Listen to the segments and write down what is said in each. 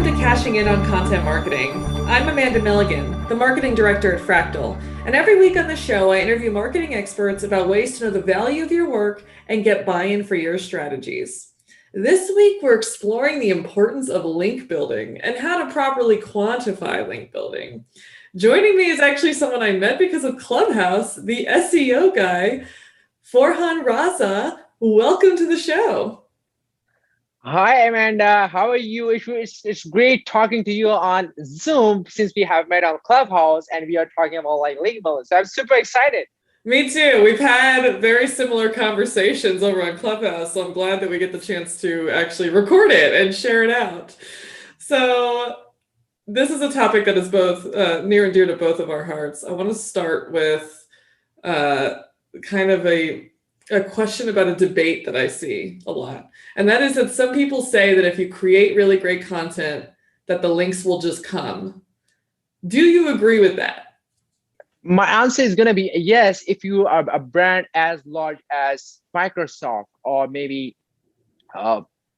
to Cashing In on Content Marketing. I'm Amanda Milligan, the marketing director at Fractal, and every week on the show, I interview marketing experts about ways to know the value of your work and get buy-in for your strategies. This week, we're exploring the importance of link building and how to properly quantify link building. Joining me is actually someone I met because of Clubhouse, the SEO guy, Farhan Raza. Welcome to the show. Hi, Amanda. How are you? It's great talking to you on Zoom since we have met on Clubhouse and we are talking about like link building. So I'm super excited. Me too. We've had very similar conversations over on Clubhouse, so I'm glad that we get the chance to actually record it and share it out. So this is a topic that is both near and dear to both of our hearts. I want to start with kind of a question about a debate that I see a lot. And that is that some people say that if you create really great content, that the links will just come. Do you agree with that? My answer is going to be yes, if you are a brand as large as Microsoft or maybe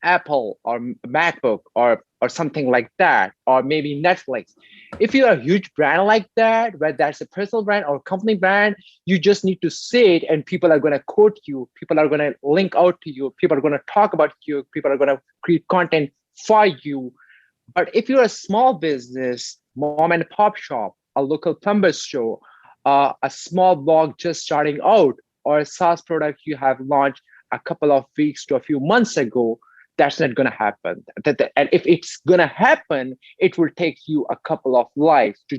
Apple or MacBook or something like that, or maybe Netflix. If you're a huge brand like that, whether that's a personal brand or company brand, you just need to say it and people are going to quote you. People are going to link out to you. People are going to talk about you. People are going to create content for you. But if you're a small business, mom and pop shop, a local plumber store, a small blog just starting out, or a SaaS product you have launched a couple of weeks to a few months ago, that's not going to happen. And if it's going to happen, it will take you a couple of lives to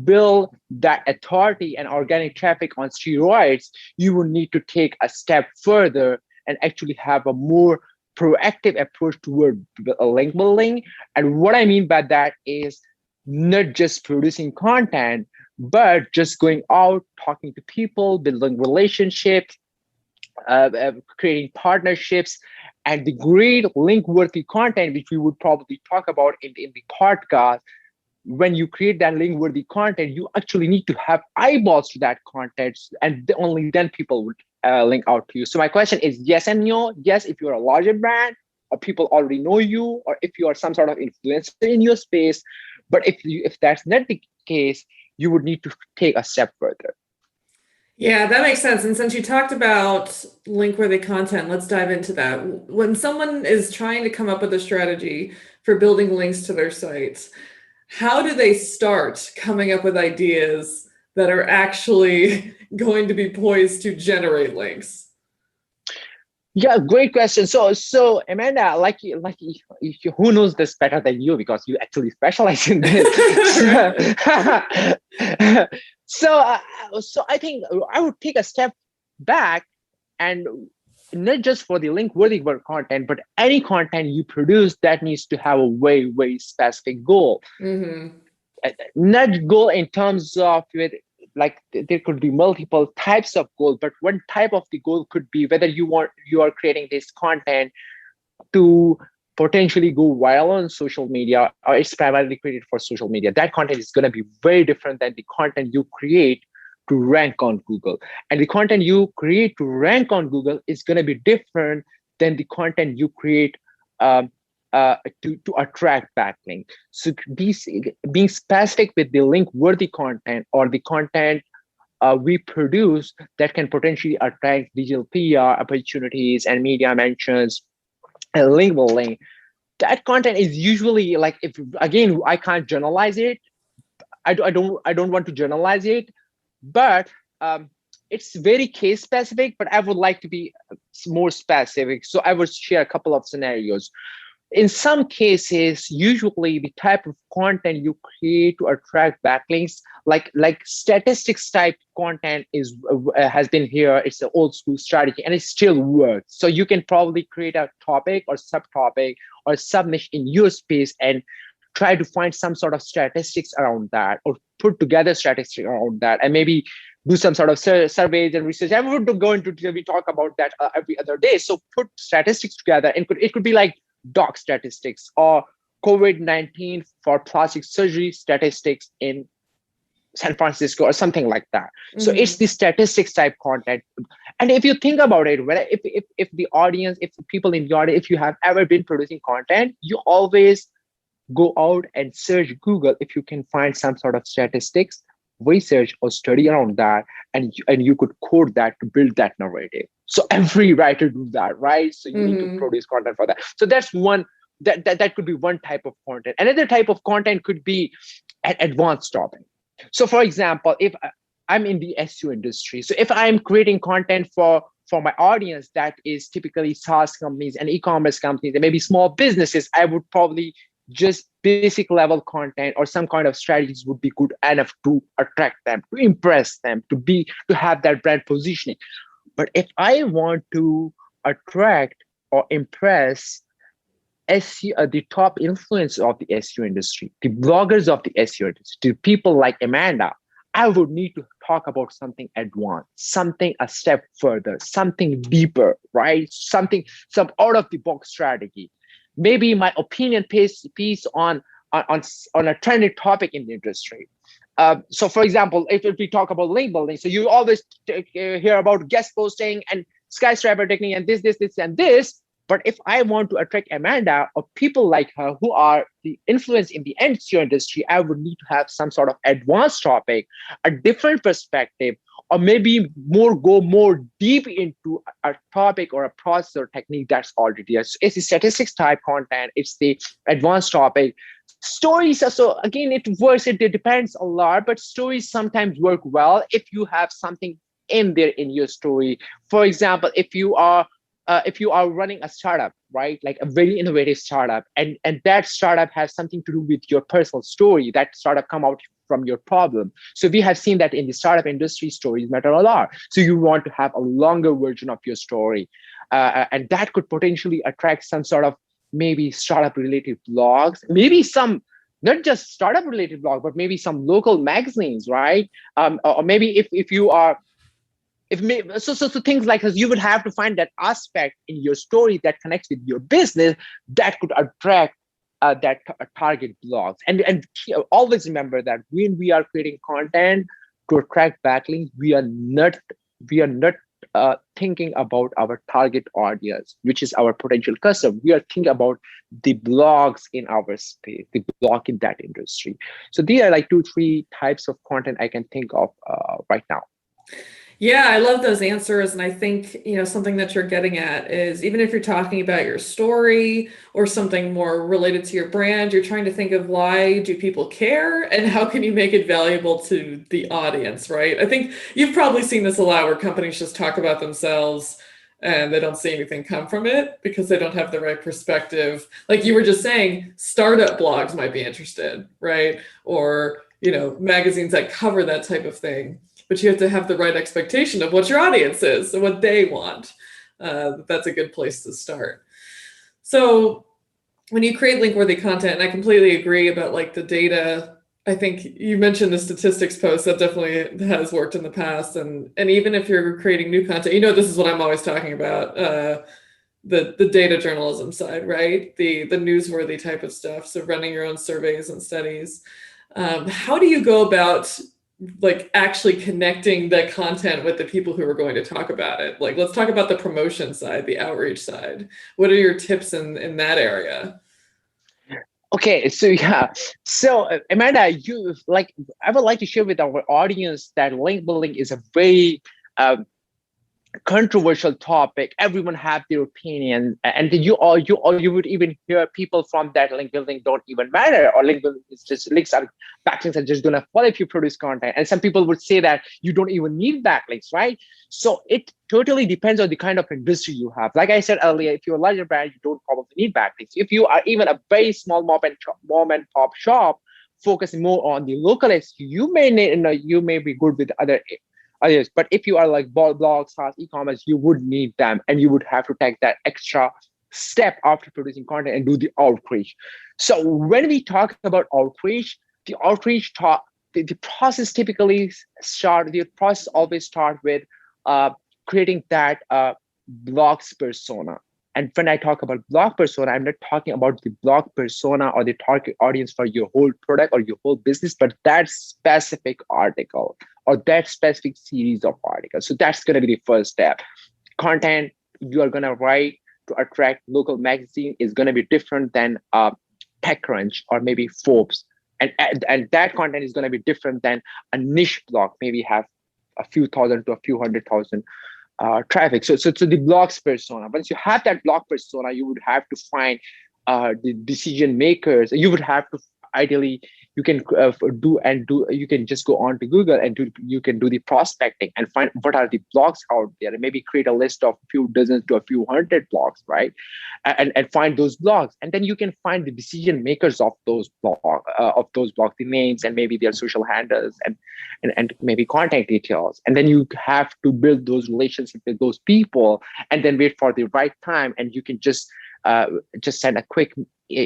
build that authority and organic traffic on steroids. You will need to take a step further and actually have a more proactive approach toward link building. And what I mean by that is not just producing content, but just going out, talking to people, building relationships, creating partnerships, and the great link-worthy content, which we would probably talk about in the podcast. When you create that link-worthy content, you actually need to have eyeballs to that content, and only then people would link out to you. So my question is yes and no. Yes, if you're a larger brand, or people already know you, or if you are some sort of influencer in your space. But if that's not the case, you would need to take a step further. Yeah, that makes sense. And since you talked about link-worthy content, let's dive into that. When someone is trying to come up with a strategy for building links to their sites, how do they start coming up with ideas that are actually going to be poised to generate links? Yeah, great question. So Amanda, who knows this better than you because you actually specialize in this. So I think I would take a step back, and not just for the link-worthy content, but any content you produce that needs to have a very, very specific goal. Mm-hmm. Not goal in terms of there could be multiple types of goal, but one type of the goal could be whether you are creating this content to potentially go viral on social media, or it's primarily created for social media. That content is going to be very different than the content you create to rank on Google. And the content you create to rank on Google is going to be different than the content you create to attract backlink. So being specific with the link-worthy content or the content we produce that can potentially attract digital PR opportunities and media mentions and link building. That content is usually like, if again, I can't generalize it. I don't want to generalize it, but it's very case specific. But I would like to be more specific. So I would share a couple of scenarios. In some cases, usually the type of content you create to attract backlinks, like statistics type content has been here. It's an old school strategy and it still works. So you can probably create a topic or subtopic or sub-niche in your space and try to find some sort of statistics around that, or put together statistics around that, and maybe do some sort of surveys and research. I would go into, we talk about that every other day. So put statistics together, and it could be like doc statistics or COVID-19 for plastic surgery statistics in San Francisco or something like that. So it's Mhm. the statistics type content. And if you think about it, when if the audience, if the people in the audience, if you have ever been producing content, you always go out and search Google if you can find some sort of statistics, research or study around that, and you could code that to build that narrative. So every writer do that, right? So you need to Mhm. produce content for that. So that's one that could be one type of content. Another type of content could be an advanced topic. So for example, if I'm in the SEO industry, so if I'm creating content for my audience that is typically SaaS companies and e-commerce companies and maybe small businesses, I would probably just basic level content or some kind of strategies would be good enough to attract them, to impress them, to have that brand positioning. But if I want to attract or impress SEO, the top influence of the SEO industry, the bloggers of the SEO industry, to people like Amanda, I would need to talk about something advanced, something a step further, something deeper, right? Some out of the box strategy. Maybe my opinion piece on, on a trending topic in the industry. So, for example, if we talk about link building, so you always hear about guest posting and skyscraper technique and this, and this. But if I want to attract Amanda or people like her who are the influence in the NCO industry, I would need to have some sort of advanced topic, a different perspective, or maybe go more deep into a topic or a process or technique that's already there. So it's the statistics type content, it's the advanced topic. Stories are so again it works, it depends a lot, but stories sometimes work well if you have something in there in your story. For example, if you are running a startup, right, like a very innovative startup, and that startup has something to do with your personal story, that startup come out from your problem. So we have seen that in the startup industry, stories matter a lot. So you want to have a longer version of your story, and that could potentially attract some sort of maybe startup related blogs, maybe some not just startup related blog, but maybe some local magazines, right? Or maybe if you are so things like this, you would have to find that aspect in your story that connects with your business that could attract target blogs. And always remember that when we are creating content to attract backlinks, we are not thinking about our target audience, which is our potential customer. We are thinking about the blogs in our space, the blog in that industry. So these are like 2 3 types of content I can think of right now. Yeah, I love those answers. And I think, something that you're getting at is even if you're talking about your story or something more related to your brand, you're trying to think of why do people care and how can you make it valuable to the audience, right? I think you've probably seen this a lot where companies just talk about themselves and they don't see anything come from it because they don't have the right perspective. Like you were just saying, startup blogs might be interested, right? Or, magazines that cover that type of thing, but you have to have the right expectation of what your audience is and what they want. That's a good place to start. So when you create link worthy content, and I completely agree about like the data. I think you mentioned the statistics post that definitely has worked in the past, and even if you're creating new content, this is what I'm always talking about. The data journalism side, right? The newsworthy type of stuff. So running your own surveys and studies. How do you go about like actually connecting that content with the people who are going to talk about it? Like, let's talk about the promotion side, the outreach side. What are your tips in that area? Okay, so yeah, so Amanda, you like I would like to share with our audience that link building is a very um, controversial topic. Everyone have their opinion, and you would even hear people from that link building don't even matter, or link building is just backlinks are just gonna fall if you produce content. And some people would say that you don't even need backlinks, right? So it totally depends on the kind of industry you have. Like I said earlier, if you're a larger brand, you don't probably need backlinks. If you are even a very small mom and pop shop focusing more on the local SKU, you may need, you may be good with others. But if you are like blogs, SaaS, e-commerce, you would need them, and you would have to take that extra step after producing content and do the outreach. So when we talk about outreach, the outreach talk, the process typically the process always start with uh, creating that blogs persona. And when I talk about blog persona, I'm not talking about the blog persona or the target audience for your whole product or your whole business, but that specific article or that specific series of articles. So that's going to be the first step. Content you are going to write to attract local magazine is going to be different than TechCrunch or maybe Forbes. And that content is going to be different than a niche blog, maybe have a few thousand to a few hundred thousand traffic. So the blog's persona. Once you have that blog persona, you would have to find the decision makers. You would have to ideally you can do. You can just go on to Google and you can do the prospecting and find what are the blogs out there, and maybe create a list of a few dozen to a few hundred blogs, right? And find those blogs, and then you can find the decision makers of those blogs, the names and maybe their social handles and maybe contact details. And then you have to build those relationships with those people and then wait for the right time. And you can just send a quick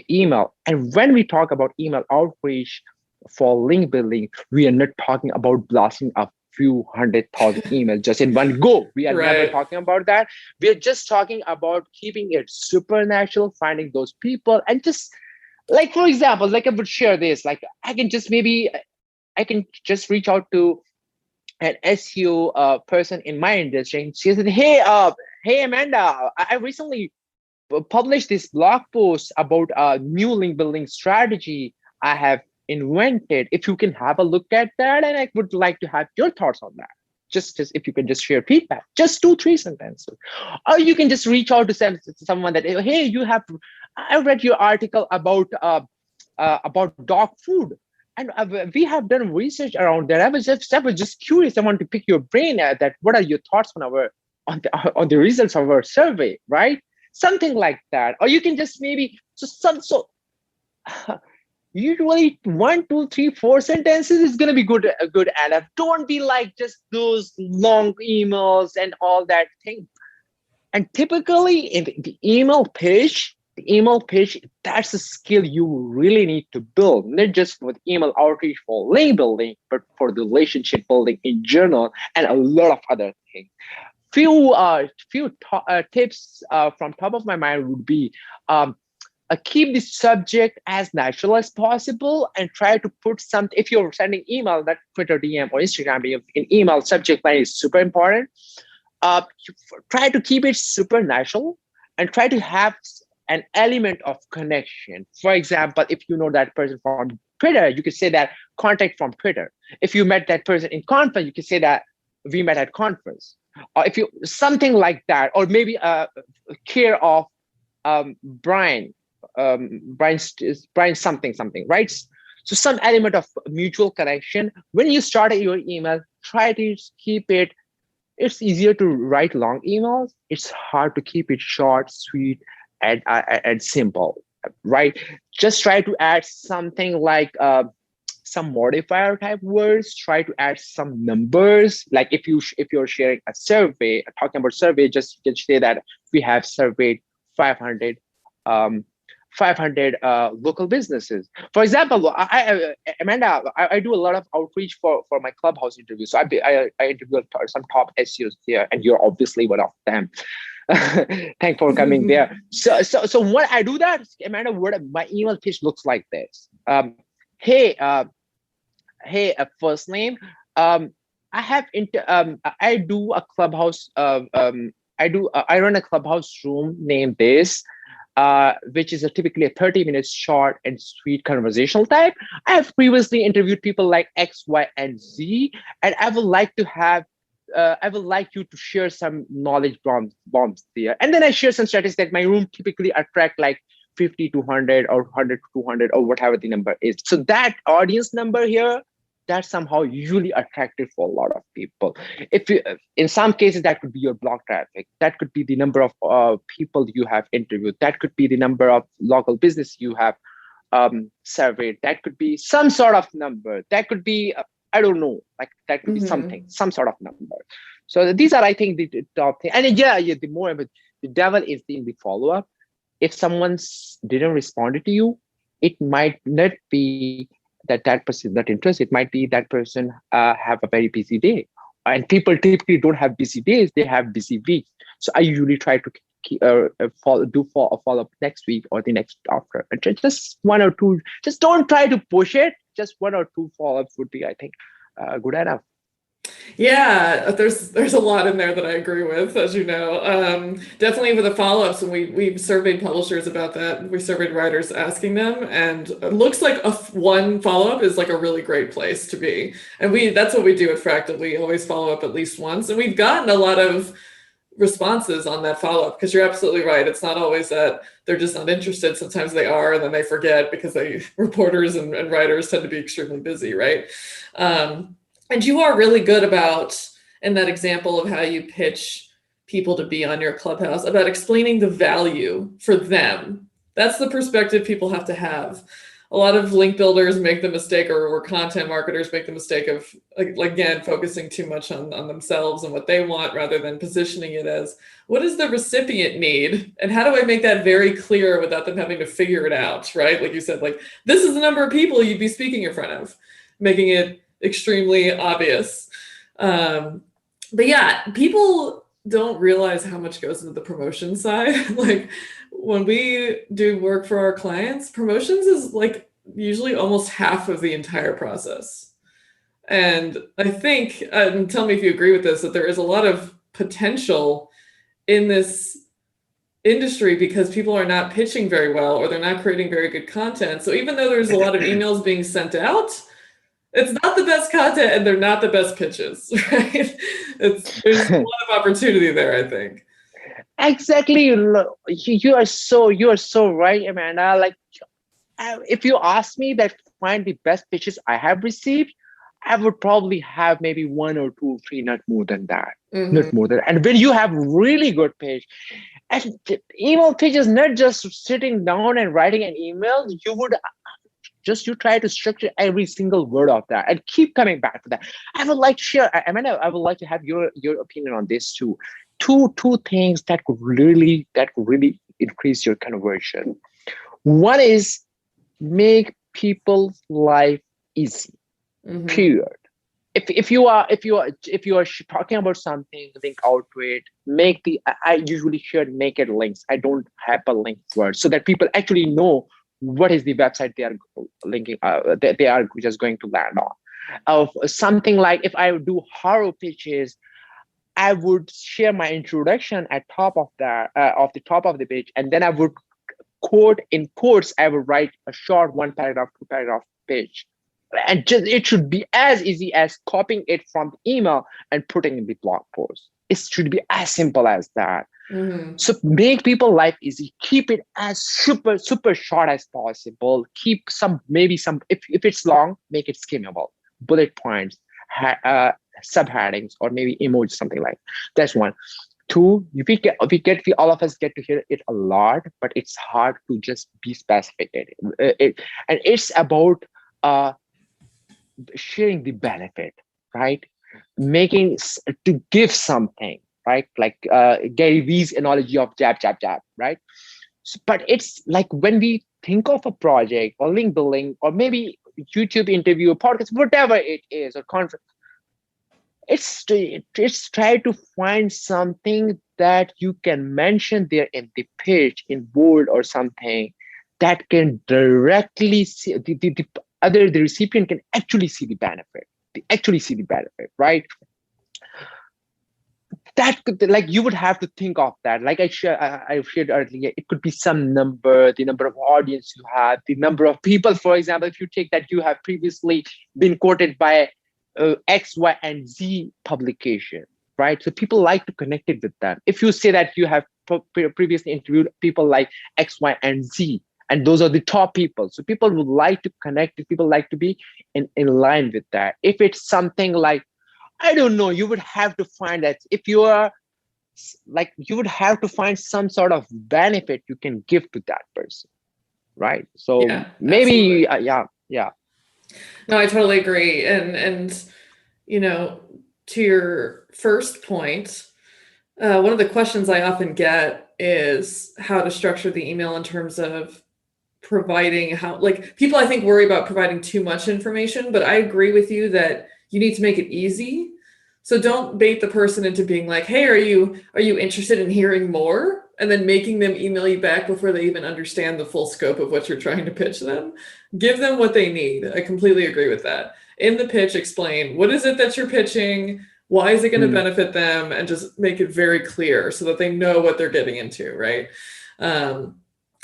email. And when we talk about email outreach for link building, we are not talking about blasting a few 100,000 emails just in one go. We are never talking about that. We are just talking about keeping it supernatural, finding those people, and just like, for example, like I would share this, like I can just reach out to an SEO person in my industry. And she said, hey Amanda, I recently published this blog post about a new link building strategy I have invented. If you can have a look at that, and I would like to have your thoughts on that. Just if you can just share feedback, just 2-3 sentences, or you can just reach out to someone that, hey, I read your article about dog food, and we have done research around that. I was just curious. I want to pick your brain at that. What are your thoughts on the results of our survey, right? Something like that. Or you can just maybe usually 1, 2, 3, 4 sentences is gonna be good. And don't be like just those long emails and all that thing. And typically in the email page, that's a skill you really need to build, not just with email outreach for link building, but for the relationship building in general and a lot of other things. Few tips from top of my mind would be keep the subject as natural as possible and try to put something. If you're sending email, that Twitter DM or Instagram DM, in email subject line is super important. Try to keep it super natural and try to have an element of connection. For example, if you know that person from Twitter, you could say that contact from Twitter. If you met that person in conference, you could say that we met at conference. Or if you something like that, or maybe care of Brian something, right? So some element of mutual connection. When you start your email, try to keep it. It's easier to write long emails. It's hard to keep it short, sweet, and simple, right? Just try to add something like some modifier type words. Try to add some numbers. Like if you're sharing a survey, talking about survey, just you can say that we have surveyed 500 local businesses. For example, Amanda, I do a lot of outreach for my Clubhouse interviews. So I interview some top SEOs here, and you're obviously one of them. Thanks for coming there. So when I do that, Amanda, my email pitch looks like this. Hey, first name. I do a Clubhouse. I run a Clubhouse room named this. Which is typically a 30 minutes short and sweet conversational type. I have previously interviewed people like X, Y, and Z, and I would like you to share some knowledge bombs there. And then I share some statistics that my room typically attract like 50 to 100 or 100 to 200 or whatever the number is. So that audience number here, that's somehow usually attractive for a lot of people. If you, in some cases, that could be your blog traffic. That could be the number of people you have interviewed. That could be the number of local business you have surveyed. That could be some sort of number. That could be, I don't know, like that could be something, some sort of number. So these are, I think, the top thing. And the more of it, the devil is in the follow-up. If someone didn't respond to you, it might not be that person is not interested. It might be that person have a very busy day. And people typically don't have busy days, they have busy weeks. So I usually try to follow up next week or the next after. And just one or two. Just don't try to push it. Just one or two follow ups would be, I think, good enough. Yeah, there's a lot in there that I agree with, as you know. Definitely with the follow-ups, and we surveyed publishers about that. We surveyed writers asking them, and it looks like one follow-up is like a really great place to be. And that's what we do at Fractal. We always follow up at least once, and we've gotten a lot of responses on that follow-up, because you're absolutely right. It's not always that they're just not interested. Sometimes they are, and then they forget because reporters and writers tend to be extremely busy, right? And you are really good about, in that example of how you pitch people to be on your Clubhouse, about explaining the value for them. That's the perspective people have to have. A lot of link builders make the mistake, or content marketers make the mistake of, again, focusing too much on themselves and what they want, rather than positioning it as, what does the recipient need? And how do I make that very clear without them having to figure it out, right? Like you said, like, this is the number of people you'd be speaking in front of, making it extremely obvious. But yeah, people don't realize how much goes into the promotion side. Like, when we do work for our clients, promotions is like usually almost half of the entire process. And I think, and tell me if you agree with this, that there is a lot of potential in this industry because people are not pitching very well, or they're not creating very good content. So even though there's a lot of emails being sent out, it's not the best content, and they're not the best pitches, right? There's a lot of opportunity there, I think. Exactly. You are so right, Amanda. Like, if you ask me that find the best pitches I have received, I would probably have maybe one or two or three, not more than that. Mm-hmm. Not more than. And when you have really good pitch, and email pitch is not just sitting down and writing an email. You try to structure every single word of that and keep coming back to that. I would like to share, Amanda, I would like to have your opinion on this too. Two things that could really increase your conversion. One is make people's life easy. Mm-hmm. Period. If you are talking about something, link out to it. I usually share naked links. I don't have a link word, so that people actually know what is the website they are linking, they are just going to land on. Of something like, if I do horror pitches, I would share my introduction at top of the top of the page, and then I would quote in quotes. I would write a short 1 paragraph, 2 paragraph page, and it should be as easy as copying it from the email and putting in the blog post. It should be as simple as that. Mm-hmm. So make people life easy. Keep it as super short as possible. Keep if it's long, make it skimmable. Bullet points, subheadings, or maybe emojis, something like that. That's one. Two, we all of us get to hear it a lot, but it's hard to just be specific. And it's about sharing the benefit, right? To give something, right? Like Gary Vee's analogy of jab, right? But it's like, when we think of a project or link building, or maybe YouTube interview, or podcast, whatever it is, or conference, it's try to find something that you can mention there in the pitch in bold or something that can directly see the recipient can actually see the benefit. They actually see the benefit, right? That could, like, you would have to think of that. Like I shared earlier, it could be some number, the number of audience you have, the number of people. For example, if you take that you have previously been quoted by X, Y, and Z publication, right? So people like to connect it with them. If you say that you have previously interviewed people like X, Y, and Z, and those are the top people, so people would like to connect. People like to be in line with that. If it's something like, I don't know, you would have to find that. If you are like, you would have to find some sort of benefit you can give to that person, right? So yeah, maybe yeah. No, I totally agree. And you know, to your first point, one of the questions I often get is how to structure the email in terms of providing like, people I think worry about providing too much information, but I agree with you that you need to make it easy. So don't bait the person into being like, hey, are you interested in hearing more? and then making them email you back before they even understand the full scope of what you're trying to pitch them. Give them what they need. I completely agree with that. In the pitch, explain what is it that you're pitching, why is it going to Hmm. benefit them, and just make it very clear so that they know what they're getting into, right? Um,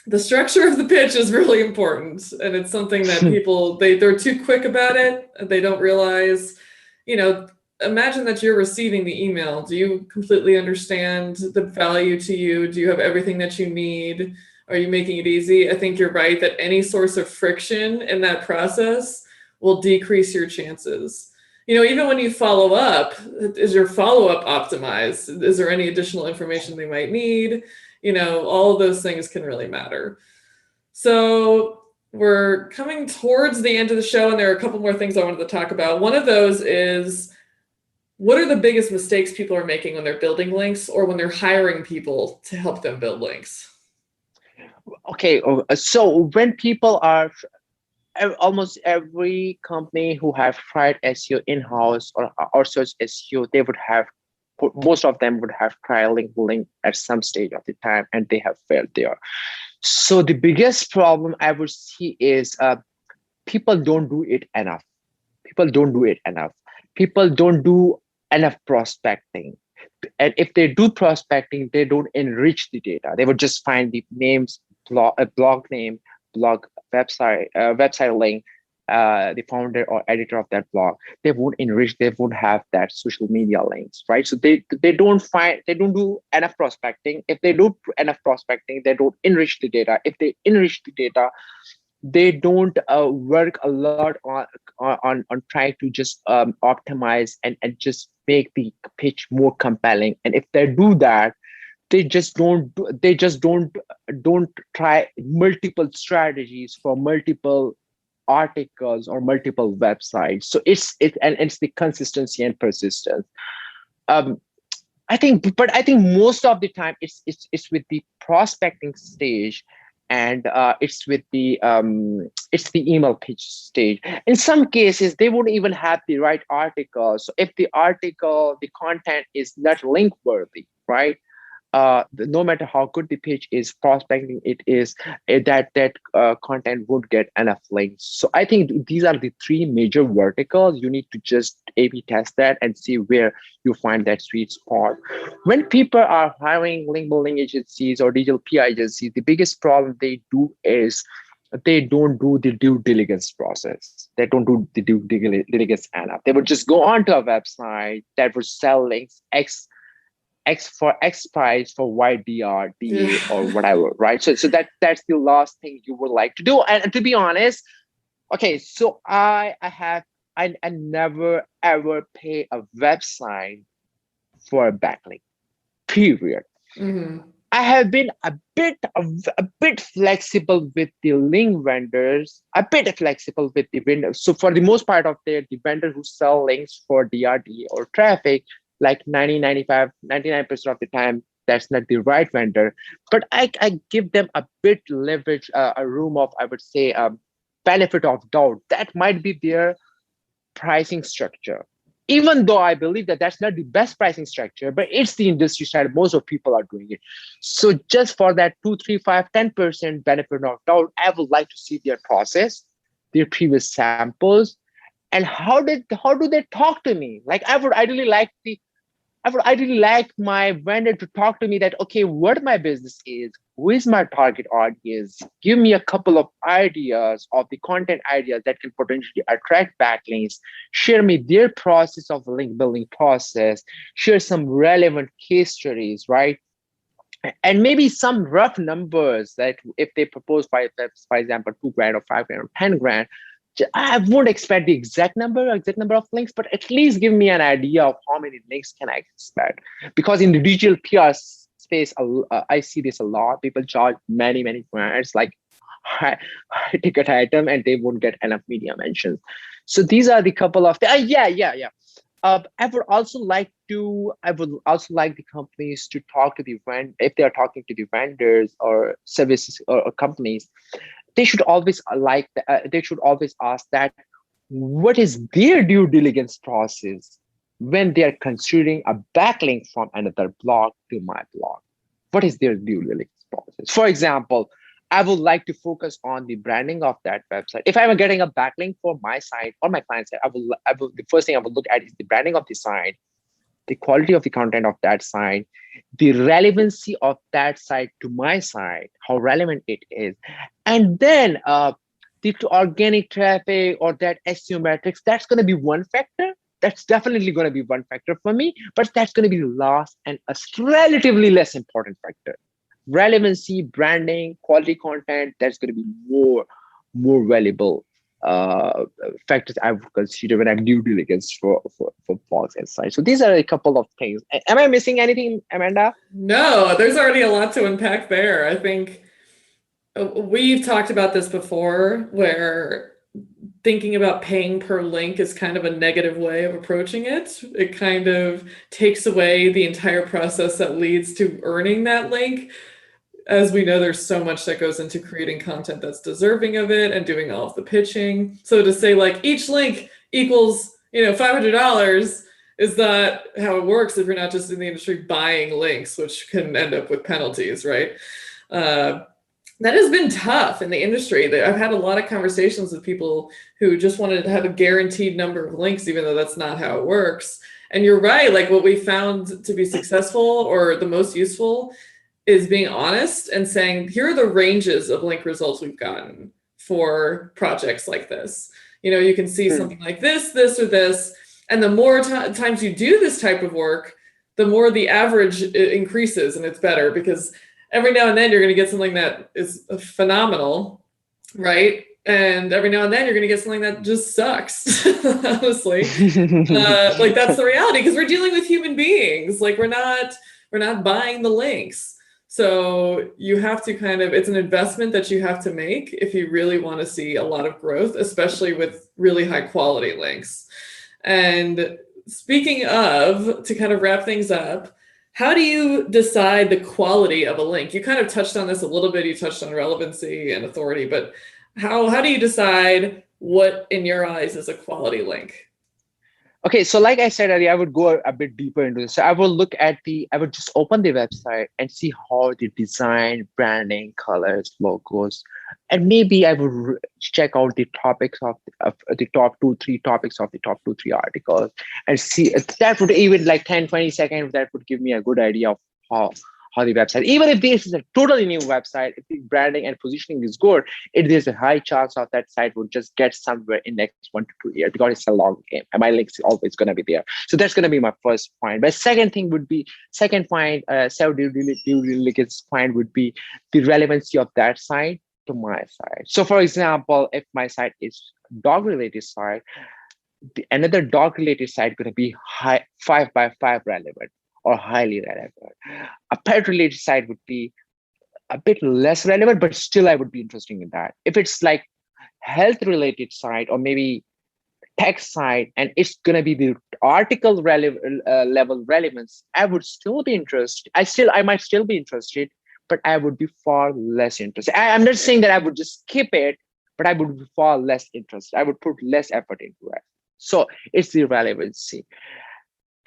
the structure of the pitch is really important, and it's something that people they're too quick about it. They don't realize, you know, imagine that you're receiving the email. Do you completely understand the value to you? Do you have everything that you need? Are you making it easy? I think you're right that any source of friction in that process will decrease your chances. You know, even when you follow up, is your follow up optimized? Is there any additional information they might need? You know, all of those things can really matter. So we're coming towards the end of the show, and there are a couple more things I wanted to talk about. One of those is, what are the biggest mistakes people are making when they're building links or when they're hiring people to help them build links? Okay, so when people are almost every company who have tried SEO in-house or outsourced SEO, they would have most of them would have tried link at some stage of the time, and they have failed there. So the biggest problem I would see is people don't do it enough. People don't do it enough. People don't do enough prospecting. And if they do prospecting, they don't enrich the data. They would just find the names, blog name, blog website link, the founder or editor of that blog. They won't enrich. They won't have that social media links, right? So they don't do enough prospecting. If they do enough prospecting, they don't enrich the data. If they enrich the data, they don't work a lot on trying to just optimize and just make the pitch more compelling. And if they do that, they just don't try multiple strategies for multiple articles or multiple websites. So it's the consistency and persistence. um I think most of the time it's with the prospecting stage, and it's the email pitch stage. In some cases, they won't even have the right article. So if the content is not link worthy, right? No matter how good the pitch is, prospecting it is, that content would get enough links. So I think these are the three major verticals. You need to just A/B test that and see where you find that sweet spot. When people are hiring link building agencies or digital PR agencies, the biggest problem they do is they don't do the due diligence process. They don't do the due diligence enough. They would just go onto a website that would sell links X for X price for YDR, Yeah. DA, or whatever, right? So that's the last thing you would like to do. And to be honest, okay, so I never ever pay a website for a backlink. Period. Mm-hmm. I have been a bit flexible with the link vendors, a bit flexible with the vendors. So for the most part of the vendor who sell links for DRD or traffic, like 90, 95, 99% of the time, that's not the right vendor. But I give them a bit leverage, a room of, I would say, benefit of doubt. That might be their pricing structure. Even though I believe that that's not the best pricing structure, but it's the industry standard. Most of people are doing it. So just for that 2, 3, 5, 10% benefit of doubt, I would like to see their process, their previous samples, and how do they talk to me? Like I would ideally like my vendor to talk to me that, okay, what my business is, who is my target audience, give me a couple of ideas of the content ideas that can potentially attract backlinks, share me their process of link building process, share some relevant case studies, right? And maybe some rough numbers that if they propose, for example, 2 grand or 5 grand or 10 grand, I won't expect the exact number of links, but at least give me an idea of how many links can I expect. Because in the digital PR space, I see this a lot. People charge many brands like high ticket item, and they won't get enough media mentions. So these are the couple of yeah. I would also like the companies to talk to the vendor if they are talking to the vendors or services or companies. They should always they should always ask that what is their due diligence process when they are considering a backlink from another blog to my blog. What is their due diligence process? For example, I would like to focus on the branding of that website. If I'm getting a backlink for my site or my client site, the first thing I would look at is the branding of the site, the quality of the content of that site, the relevancy of that site to my site, how relevant it is, and then the organic traffic or that SEO metrics. That's going to be one factor. That's definitely going to be one factor for me, but that's going to be the last and a relatively less important factor. Relevancy, branding, quality content. That's going to be more valuable uh, factors I would consider when I'm due diligence for blogs and sites. So these are a couple of things. Am I missing anything, Amanda? No, there's already a lot to unpack there. I think we've talked about this before, where thinking about paying per link is kind of a negative way of approaching it. It kind of takes away the entire process that leads to earning that link. As we know, there's so much that goes into creating content that's deserving of it and doing all of the pitching. So to say like each link equals, $500, is not how it works if you're not just in the industry buying links, which can end up with penalties, right? That has been tough in the industry. I've had a lot of conversations with people who just wanted to have a guaranteed number of links, even though that's not how it works. And you're right, like what we found to be successful or the most useful is being honest and saying, here are the ranges of link results we've gotten for projects like this. You can see something like this, or this. And the more times you do this type of work, the more the average increases, and it's better because every now and then you're going to get something that is phenomenal, right? And every now and then you're going to get something that just sucks, honestly. Like that's the reality, because we're dealing with human beings. Like we're not buying the links. So you have to it's an investment that you have to make if you really want to see a lot of growth, especially with really high quality links. And speaking of, to kind of wrap things up, how do you decide the quality of a link? You kind of touched on this a little bit. You touched on relevancy and authority, but how do you decide what in your eyes is a quality link? Okay, so like I said earlier, I would go a bit deeper into this. So I would just open the website and see how the design, branding, colors, logos, and maybe I would check out the topics of the top 2, 3 topics of the top 2, 3 articles and see that would even like 10, 20 seconds, that would give me a good idea of how the website, even if this is a totally new website, if the branding and positioning is good, there's a high chance of that site would just get somewhere in next 1 to 2 years because it's a long game and my links always going to be there. So that's going to be my first point. But second point, self due diligence point would be the relevancy of that site to my site. So for example, if my site is dog related site, another dog related site going to be 5x5 relevant or highly relevant. A pet related site would be a bit less relevant, but still I would be interested in that. If it's like health related site or maybe tech site and it's going to be the article level relevance, I would still be interested. I might still be interested, but I would be far less interested. I'm not saying that I would just skip it, but I would be far less interested. I would put less effort into it. So it's the relevancy.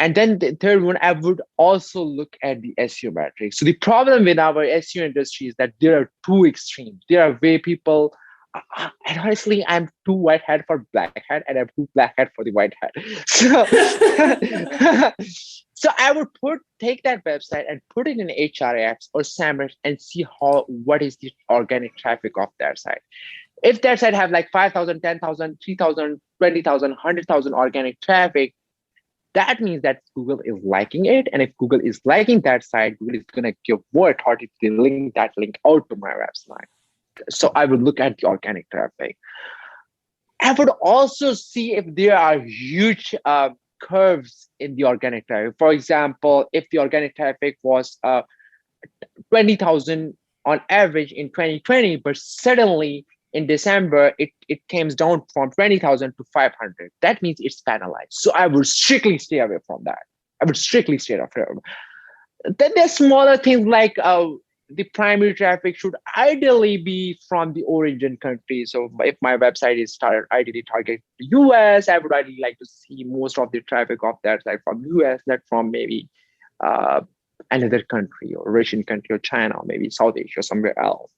And then the third one, I would also look at the SEO metrics. So the problem with our SEO industry is that there are two extremes. There are way people, and honestly, I'm too white hat for black hat, and I'm too black hat for the white hat. So, so I would take that website and put it in HRX or SEMrush and see what is the organic traffic of that site. If that site have like 5,000, 10,000, 3,000, 20,000, 100,000 organic traffic, that means that Google is liking it. And if Google is liking that site, Google is going to give more authority to link that link out to my website. So I would look at the organic traffic. I would also see if there are huge curves in the organic traffic. For example, if the organic traffic was 20,000 on average in 2020, but suddenly in December, it came down from 20,000 to 500. That means it's penalized. So I would strictly stay away from that. I would strictly stay away from it. Then there's smaller things like the primary traffic should ideally be from the origin country. So if my website is ideally targeted the US, I would ideally like to see most of the traffic of that site from US, not from maybe another country or Russian country or China, or maybe South Asia, or somewhere else.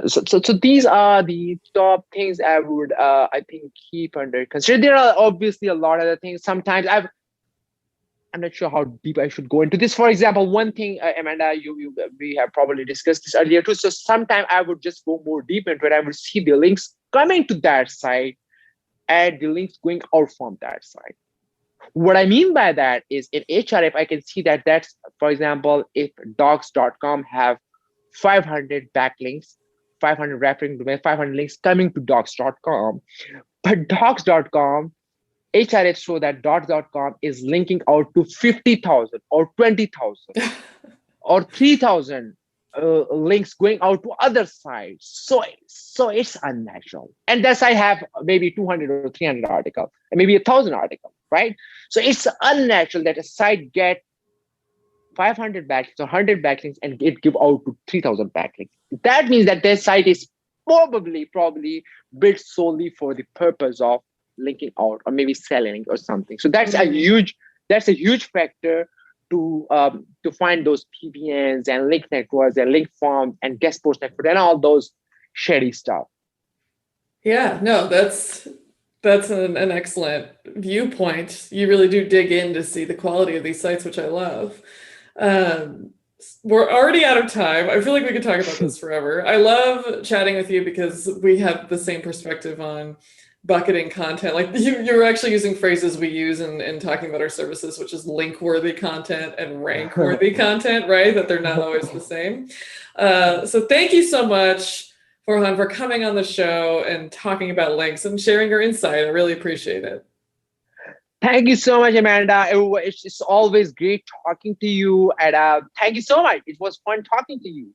So these are the top things I would, I think, keep under consideration. There are obviously a lot of other things. Sometimes I'm not sure how deep I should go into this. For example, one thing, Amanda, we have probably discussed this earlier too. So sometimes I would just go more deep into it. I would see the links coming to that site and the links going out from that site. What I mean by that is in href, I can see that that's, for example, if docs.com have 500 backlinks, 500 referring domains, 500 links coming to docs.com, but docs.com, href show that docs.com is linking out to 50,000 or 20,000 or 3,000 links going out to other sites. So it's unnatural. And thus I have maybe 200 or 300 articles, and maybe 1,000 articles, right? So it's unnatural that a site get 500 backlinks or 100 backlinks and it give out to 3,000 backlinks. That means that their site is probably built solely for the purpose of linking out or maybe selling or something. So that's a huge factor to find those PBNs and link networks and link farms and guest post network and all those shady stuff. Yeah, no, that's an excellent viewpoint. You really do dig in to see the quality of these sites, which I love. We're already out of time. I feel like we could talk about this forever. I love chatting with you because we have the same perspective on bucketing content. Like you're actually using phrases we use in talking about our services, which is link-worthy content and rank-worthy content, right? That they're not always the same. So thank you so much, Farhan, for coming on the show and talking about links and sharing your insight. I really appreciate it. Thank you so much, Amanda. It's always great talking to you. And thank you so much. It was fun talking to you.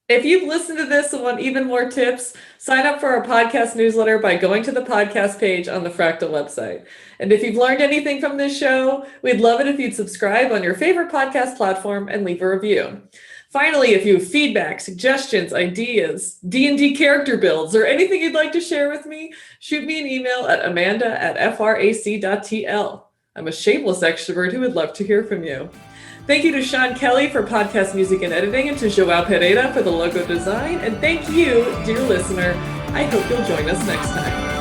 If you've listened to this and want even more tips, sign up for our podcast newsletter by going to the podcast page on the Fractal website. And if you've learned anything from this show, we'd love it if you'd subscribe on your favorite podcast platform and leave a review. Finally, if you have feedback, suggestions, ideas, D&D character builds, or anything you'd like to share with me, shoot me an email at amanda@frac.tl. I'm a shameless extrovert who would love to hear from you. Thank you to Sean Kelly for podcast music and editing, and to Joao Pereira for the logo design. And thank you, dear listener. I hope you'll join us next time.